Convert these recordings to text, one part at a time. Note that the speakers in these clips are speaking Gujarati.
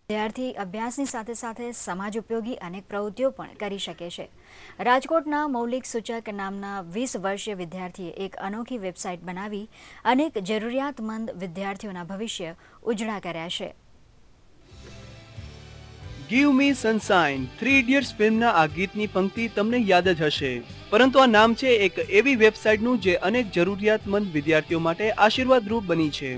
વિદ્યાર્થી અભ્યાસની સાથે સાથે સમાજ ઉપયોગી અનેક પ્રવૃત્તિઓ પણ કરી શકે છે. રાજકોટના મૌલિક સૂચક નામના 20 વર્ષીય વિદ્યાર્થીએ એક અનોખી વેબસાઇટ બનાવી અનેક જરૂરિયાતમંદ વિદ્યાર્થીઓના ભવિષ્ય ઉજળા કર્યા છે. ગીવ મી સનશાઇન, 3 ઇડિયટ્સ ફિલ્મના આ ગીતની પંક્તિ તમને યાદ જ હશે, પરંતુ આ નામ છે એક એવી વેબસાઇટનું જે અનેક જરૂરિયાતમંદ વિદ્યાર્થીઓ માટે આશીર્વાદરૂપ બની છે.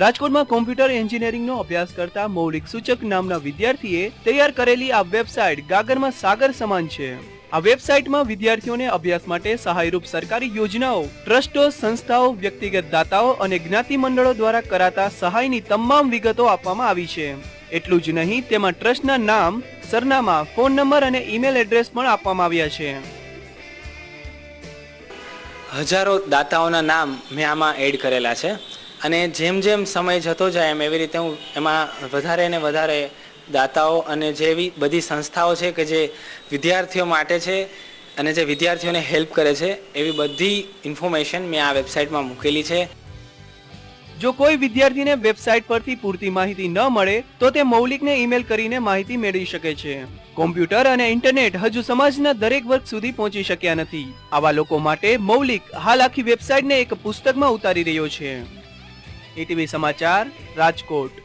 રાજકોટમાં કોમ્પ્યુટર એન્જિનિયરિંગનો અભ્યાસ કરતા મૌલિક સૂચક નામના વિદ્યાર્થીએ તૈયાર કરેલી આ વેબસાઇટ ગાગરમાં સાગર સમાન છે. આ વેબસાઇટમાં વિદ્યાર્થીઓને અભ્યાસ માટે સહાયરૂપ સરકારી યોજનાઓ, ટ્રસ્ટો, સંસ્થાઓ, વ્યક્તિગત દાતાઓ અને જ્ઞાતિ મંડળો દ્વારા કરાતા સહાયની તમામ વિગતો આપવામાં આવી છે. એટલું જ નહીં, તેમાં ટ્રસ્ટના નામ, સરનામા, ફોન નંબર અને ઈમેલ એડ્રેસ પણ આપવામાં આવ્યા છે. હજારો દાતાઓના નામ મેં આમાં એડ કરેલા છે અને જેમ જેમ સમય જતો જાય એમ એવી રીતે હું એમાં વધારે ને વધારે દાતાઓ અને જેવી બધી સંસ્થાઓ છે કે જે વિદ્યાર્થીઓ માટે છે અને જે વિદ્યાર્થીઓને હેલ્પ કરે છે એવી બધી ઇન્ફોર્મેશન મેં આ વેબસાઇટમાં મૂકેલી છે. જો કોઈ વિદ્યાર્થીને વેબસાઇટ પરથી પૂરતી માહિતી ન મળે તો તે મૌલિકને ઈમેલ કરીને માહિતી મેળવી શકે છે. કોમ્પ્યુટર અને ઇન્ટરનેટ હજુ સમાજના દરેક વર્ગ સુધી પહોંચી શક્યા નથી. આવા લોકો માટે મૌલિક હાલ આખી વેબસાઇટને એક પુસ્તકમાં ઉતારી રહ્યો છે. ETV સમાચાર, રાજકોટ.